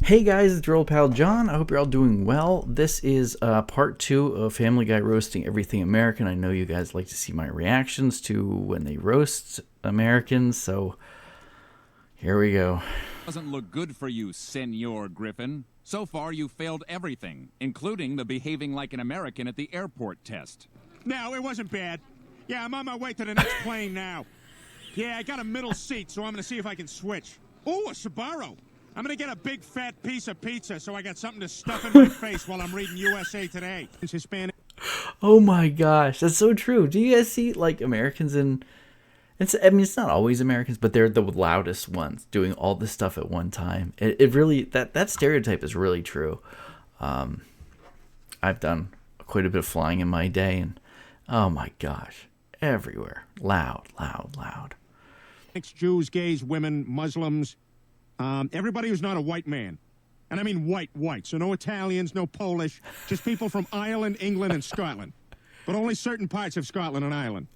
Hey guys, it's your old pal John. I hope you're all doing well. This is part two of Family Guy roasting everything American. I know you guys like to see my reactions to when they roast Americans, so here we go. Doesn't look good for you, Senor Griffin. So far, you failed everything, including the behaving like an American at the airport test. No, it wasn't bad. Yeah, I'm on my way to the next plane now. Yeah, I got a middle seat, so I'm going to see if I can switch. Ooh, a Sbarro. I'm going to get a big fat piece of pizza so I got something to stuff in my face while I'm reading USA Today. It's Hispanic. Oh my gosh, that's so true. Do you guys see like Americans in... it's not always Americans, but they're the loudest ones doing all this stuff at one time. It really, that stereotype is really true. I've done quite a bit of flying in my day, and oh my gosh, everywhere. Loud, loud, loud. Jews, gays, women, Muslims, everybody who's not a white man. And I mean white. So no Italians, no Polish, just people from Ireland, England, and Scotland. But only certain parts of Scotland and Ireland.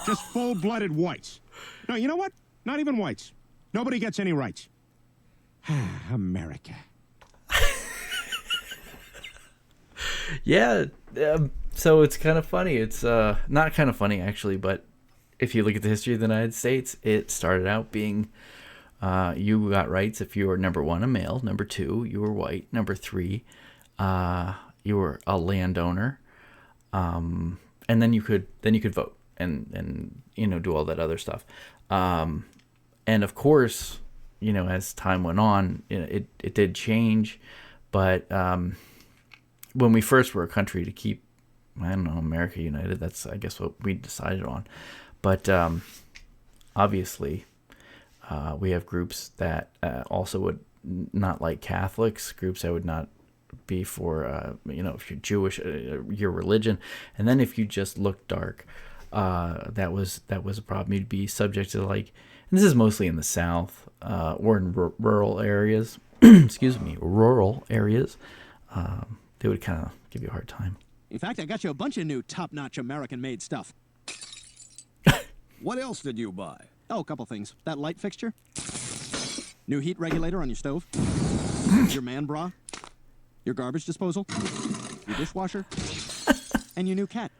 Just full-blooded whites. No, you know what? Not even whites. Nobody gets any rights. America. Yeah, so it's kind of funny. It's not kind of funny, actually, but if you look at the history of the United States, it started out being you got rights if you were, number one, a male, number two, you were white, number three, you were a landowner, and then you could vote and do all that other stuff. And of course, as time went on, it did change, but when we first were a country to keep, I don't know, America united, that's, I guess, what we decided on. But obviously, we have groups that also would not like Catholics, groups that would not be for, if you're Jewish, your religion. And then if you just look dark, that was a problem. You'd be subject to, like, and this is mostly in the South or in rural areas, excuse me, rural areas. They would kind of give you a hard time. In fact, I got you a bunch of new top-notch American-made stuff. What else did you buy? Oh, a couple things. That light fixture, new heat regulator on your stove, your man bra, your garbage disposal, your dishwasher, and your new cat.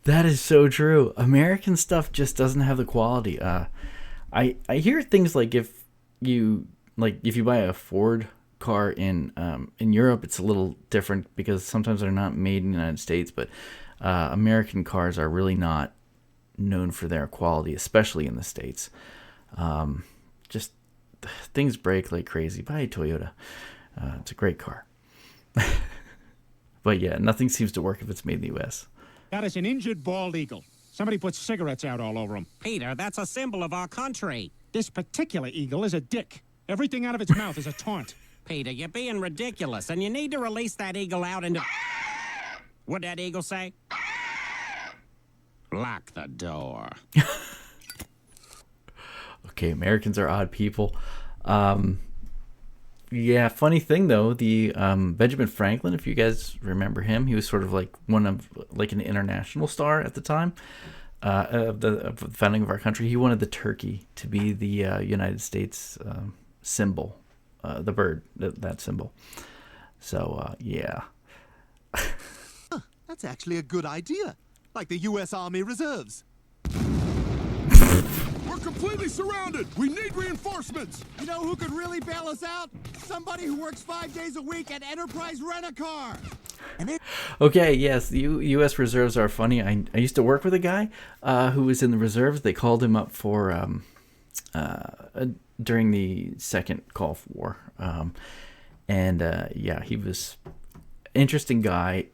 That is so true. American stuff just doesn't have the quality. I hear things like if you buy a Ford car in Europe, it's a little different because sometimes they're not made in the United States, but American cars are really not known for their quality, especially in the States. Just things break like crazy. Buy a Toyota. It's a great car. But yeah, nothing seems to work if it's made in the U.S. That is an injured bald eagle. Somebody put cigarettes out all over him. Peter, that's a symbol of our country. This particular eagle is a dick. Everything out of its mouth is a taunt. Peter, you're being ridiculous, and you need to release that eagle out into... What'd that eagle say? Lock the door. Okay, Americans are odd people. Yeah, funny thing though, the Benjamin Franklin, if you guys remember him, he was sort of like an international star at the time of the founding of our country. He wanted the turkey to be the United States symbol, the bird, that symbol. So yeah. That's actually a good idea. Like the U.S. Army Reserves. We're completely surrounded! We need reinforcements! You know who could really bail us out? Somebody who works 5 days a week at Enterprise Rent-A-Car! Okay, yes, the U.S. Reserves are funny. I used to work with a guy who was in the reserves. They called him up for during the second Gulf War. Yeah, he was an interesting guy.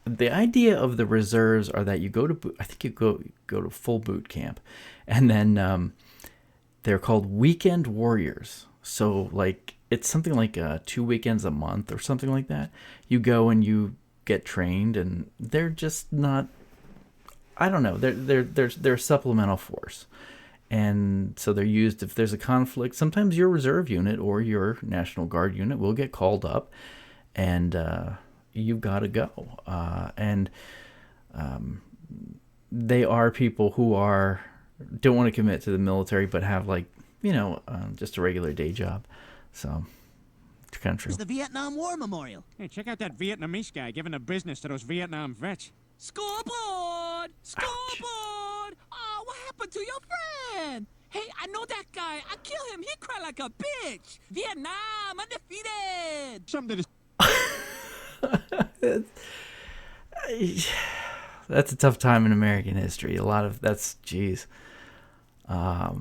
The idea of the reserves are that you go to, I think you go to full boot camp, and then they're called weekend warriors. So like it's something like 2 weekends a month or something like that. You go and you get trained, and they're just not. I don't know. They're a supplemental force, and so they're used if there's a conflict. Sometimes your reserve unit or your National Guard unit will get called up, and you've got to go. They are people who don't want to commit to the military, but have like just a regular day job. So it's kind of true. It's the Vietnam War Memorial. Hey, check out that Vietnamese guy giving the business to those Vietnam vets. Scoreboard! Scoreboard! Oh, what happened to your friend? Hey, I know that guy. I killed him. He cried like a bitch. Vietnam undefeated. Something to That's a tough time in American history. Jeez. I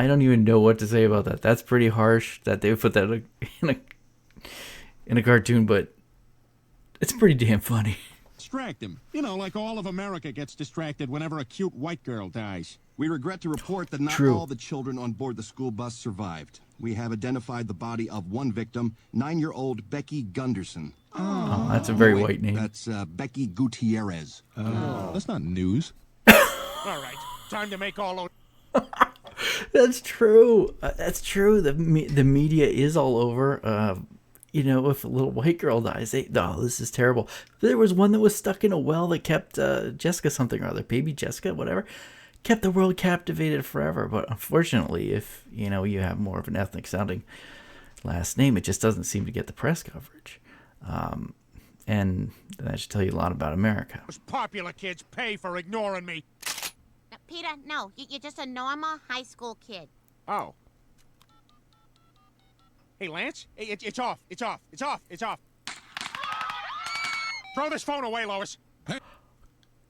don't even know what to say about that. That's pretty harsh that they would put that in a cartoon, but it's pretty damn funny. distract him. You know, like all of America gets distracted whenever a cute white girl dies. We regret to report that not True. all the children on board the school bus survived. We have identified the body of one victim, 9-year-old Becky Gunderson. Oh, that's a very white name. That's Becky Gutierrez. That's not news. All right, time to make all those... That's true. That's true. The media is all over. If a little white girl dies, this is terrible. There was one that was stuck in a well that kept Jessica something or other, baby Jessica, whatever, kept the world captivated forever. But unfortunately, if you have more of an ethnic sounding last name, it just doesn't seem to get the press coverage. And that should tell you a lot about America. Those popular kids pay for ignoring me. Peter, no, you're just a normal high school kid. Oh. Hey, Lance, it's off. It's off. It's off. It's off. Throw this phone away, Lois.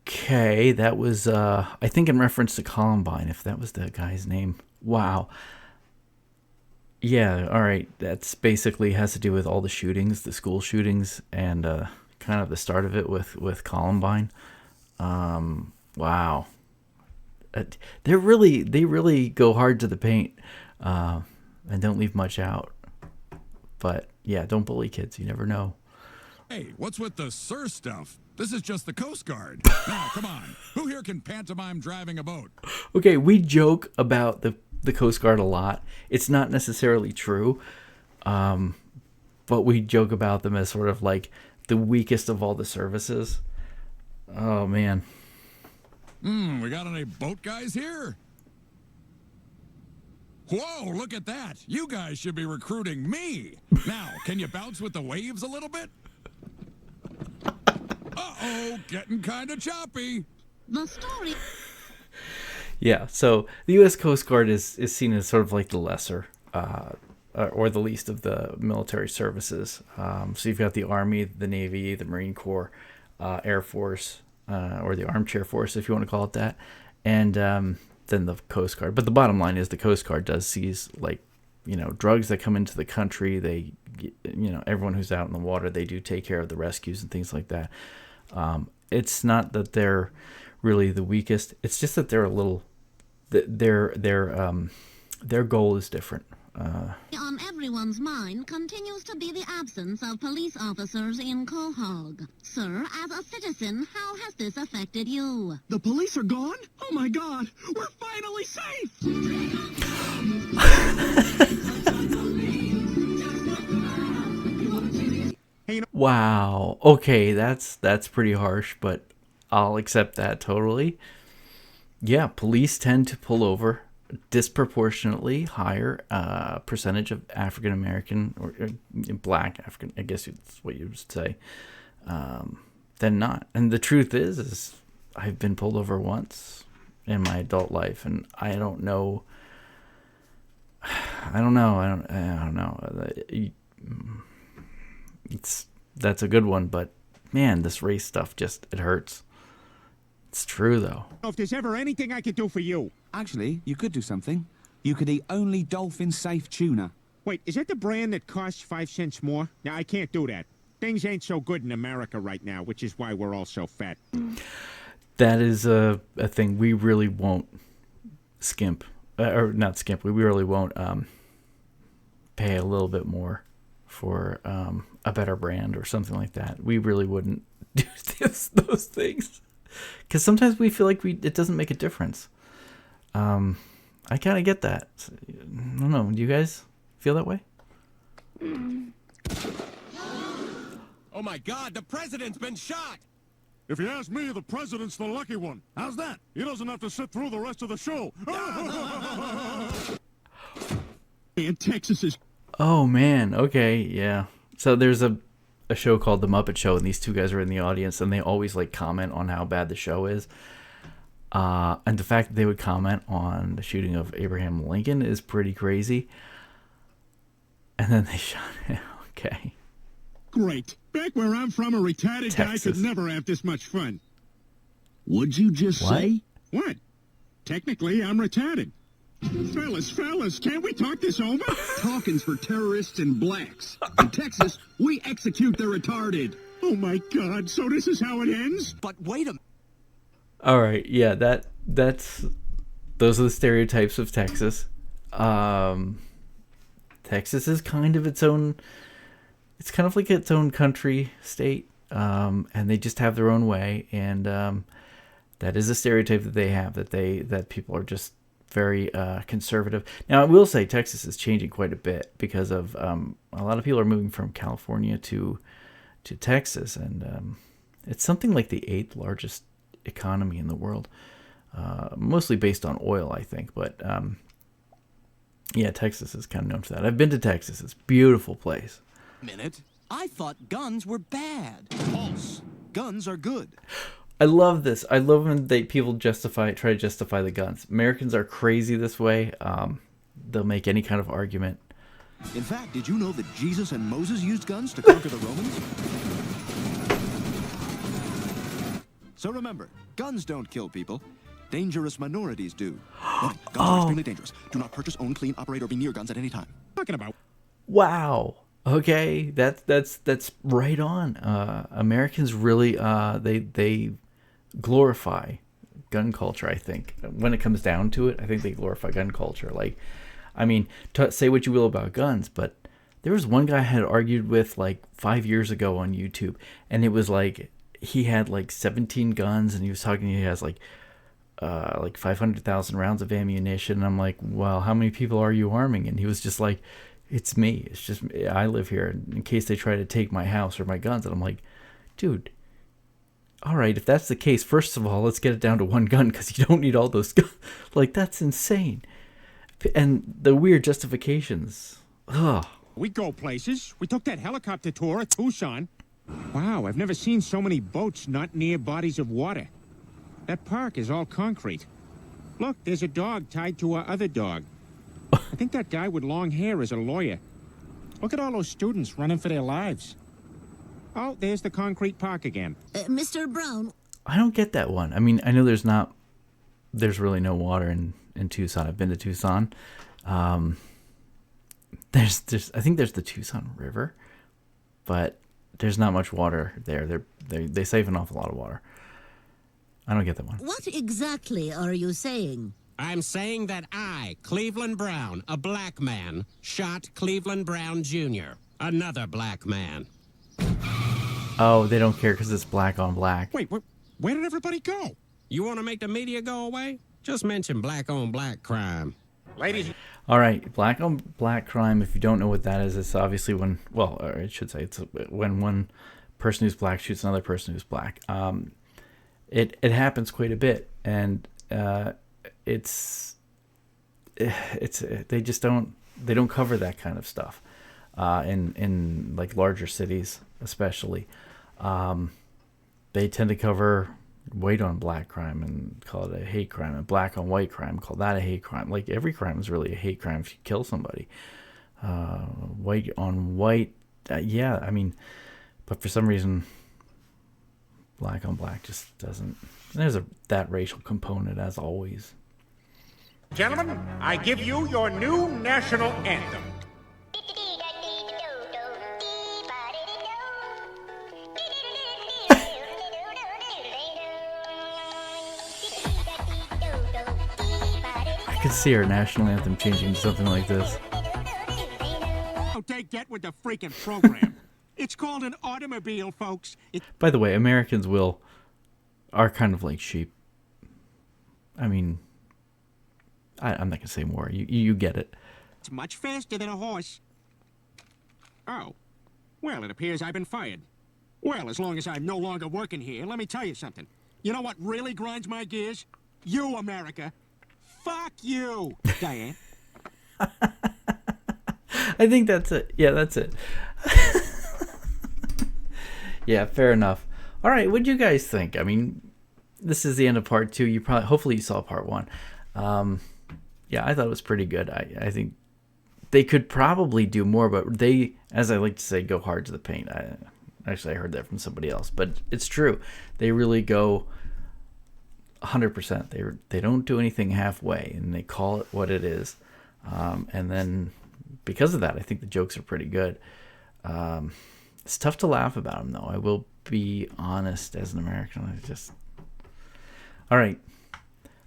Okay, that was, I think in reference to Columbine, if that was the guy's name. Wow. Yeah, all right. That's basically has to do with all the shootings, the school shootings, and kind of the start of it with Columbine. Wow. They really go hard to the paint and don't leave much out. But yeah, don't bully kids. You never know. Hey, what's with the sir stuff? This is just the Coast Guard. Now, come on. Who here can pantomime driving a boat? Okay, we joke about the Coast Guard a lot. It's not necessarily true, but we joke about them as sort of like the weakest of all the services. Oh, man. We got any boat guys here? Whoa, look at that. You guys should be recruiting me. Now, can you bounce with the waves a little bit? Uh-oh, getting kind of choppy. The story. Yeah, so the U.S. Coast Guard is seen as sort of like the lesser or the least of the military services. So you've got the Army, the Navy, the Marine Corps, Air Force, or the Armchair Force, if you want to call it that, and then the Coast Guard. But the bottom line is the Coast Guard does seize, drugs that come into the country. They, everyone who's out in the water, they do take care of the rescues and things like that. It's not that they're really the weakest. It's just that they're a little, their goal is different. On everyone's mind continues to be the absence of police officers in Quahog. Sir, as a citizen, how has this affected you? The police are gone? Oh my God, we're finally safe! Wow. Okay, that's pretty harsh, but I'll accept that totally. Yeah, police tend to pull over disproportionately higher percentage of African American or black African, I guess that's what you would say, than not. And the truth is I've been pulled over once in my adult life, and I don't know. That's a good one, but man, this race stuff it hurts. It's true though. If there's ever anything I could do for you. Actually, you could do something. You could eat only dolphin-safe tuna. Wait, is that the brand that costs 5 cents more? Now, I can't do that. Things ain't so good in America right now, which is why we're all so fat. That is a thing we really won't skimp. Or not skimp. We really won't pay a little bit more for a better brand or something like that. We really wouldn't do those things. Because sometimes we feel like it doesn't make a difference. I kind of get that. I don't know. Do you guys feel that way? Oh my God, the president's been shot! If you ask me, the president's the lucky one. How's that? He doesn't have to sit through the rest of the show. And Texas is... Oh man, okay, yeah. So there's a show called The Muppet Show, and these two guys are in the audience, and they always like comment on how bad the show is. And the fact that they would comment on the shooting of Abraham Lincoln is pretty crazy. And then they shot him. Okay. Great. Back where I'm from, a retarded guy could never have this much fun. Would you just say? What? Technically, I'm retarded. Fellas, can't we talk this over? Talking's for terrorists and blacks. In Texas, we execute the retarded. Oh my God, so this is how it ends? But wait a minute. All right, yeah, those are the stereotypes of Texas. Texas is kind of its own. It's kind of like its own country state, and they just have their own way, and that is a stereotype that they have, that people are just very conservative. Now, I will say Texas is changing quite a bit because of a lot of people are moving from California to Texas, and it's something like the 8th largest economy in the world, mostly based on oil, I think. But yeah, Texas is kind of known for that. I've been to Texas. It's a beautiful place. Minute. I thought guns were bad. False. Guns are good. I love this. I love when people try to justify the guns. Americans are crazy this way. They'll make any kind of argument. In fact, did you know that Jesus and Moses used guns to conquer the Romans? So remember, guns don't kill people. Dangerous minorities do. Guns are extremely dangerous. Do not purchase, own, clean, operate, or be near guns at any time. Talking about. Wow. Okay, that's right on. Americans really they glorify gun culture. I think when it comes down to it, I think they glorify gun culture. Like, I mean, say what you will about guns, but there was one guy I had argued with like 5 years ago on YouTube, and it was like he had like 17 guns, and he was talking. He has like 500,000 rounds of ammunition. And I'm like, well, how many people are you arming? And he was just like, it's me. It's just I live here in case they try to take my house or my guns. And I'm like, dude, all right, if that's the case, first of all, let's get it down to one gun because you don't need all those guns. Like, that's insane. And the weird justifications. Ugh. We go places. We took that helicopter tour at Tucson. Wow, I've never seen so many boats not near bodies of water. That park is all concrete. Look, there's a dog tied to our other dog. I think that guy with long hair is a lawyer. Look at all those students running for their lives. Oh, there's the concrete park again. Mr. Brown. I don't get that one. I mean, I know there's really no water in Tucson. I've been to Tucson. I think there's the Tucson River, but there's not much water there. They save an awful lot of water. I don't get that one. What exactly are you saying? I'm saying that I, Cleveland Brown, a black man, shot Cleveland Brown Jr., another black man. Oh, they don't care because it's black on black. Wait, where did everybody go? You want to make the media go away? Just mention black on black crime. Ladies. All right, black on black crime. If you don't know what that is, it's obviously when, well, or I should say, it's when one person who's black shoots another person who's black. It happens quite a bit, and it's they just don't cover that kind of stuff in like larger cities, especially. They tend to cover white on black crime and call it a hate crime, and black on white crime, call that a hate crime. Like, every crime is really a hate crime if you kill somebody. White on white, yeah, I mean, but for some reason, black on black just doesn't. There's that racial component, as always. Gentlemen, I give you your new national anthem. I could see our national anthem changing to something like this. Don't they get with the freaking program? It's called an automobile, folks. By the way, Americans are kind of like sheep. I mean, I'm not gonna say more. You get it. It's much faster than a horse. Oh. Well, it appears I've been fired. Well, as long as I'm no longer working here, let me tell you something. You know what really grinds my gears? You, America. Fuck you, Diane. I think that's it. Yeah, that's it. Yeah, fair enough. All right, what'd you guys think? I mean, this is the end of part 2. Hopefully you saw part 1. Yeah, I thought it was pretty good. I think they could probably do more, but they, as I like to say, go hard to the paint. Actually, I heard that from somebody else, but it's true. They really go 100%. They don't do anything halfway, and they call it what it is. And then because of that, I think the jokes are pretty good. It's tough to laugh about them, though. I will be honest, as an American. All right.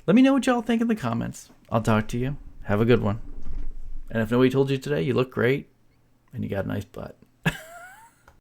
Let me know what y'all think in the comments. I'll talk to you. Have a good one. And if nobody told you today, you look great and you got a nice butt.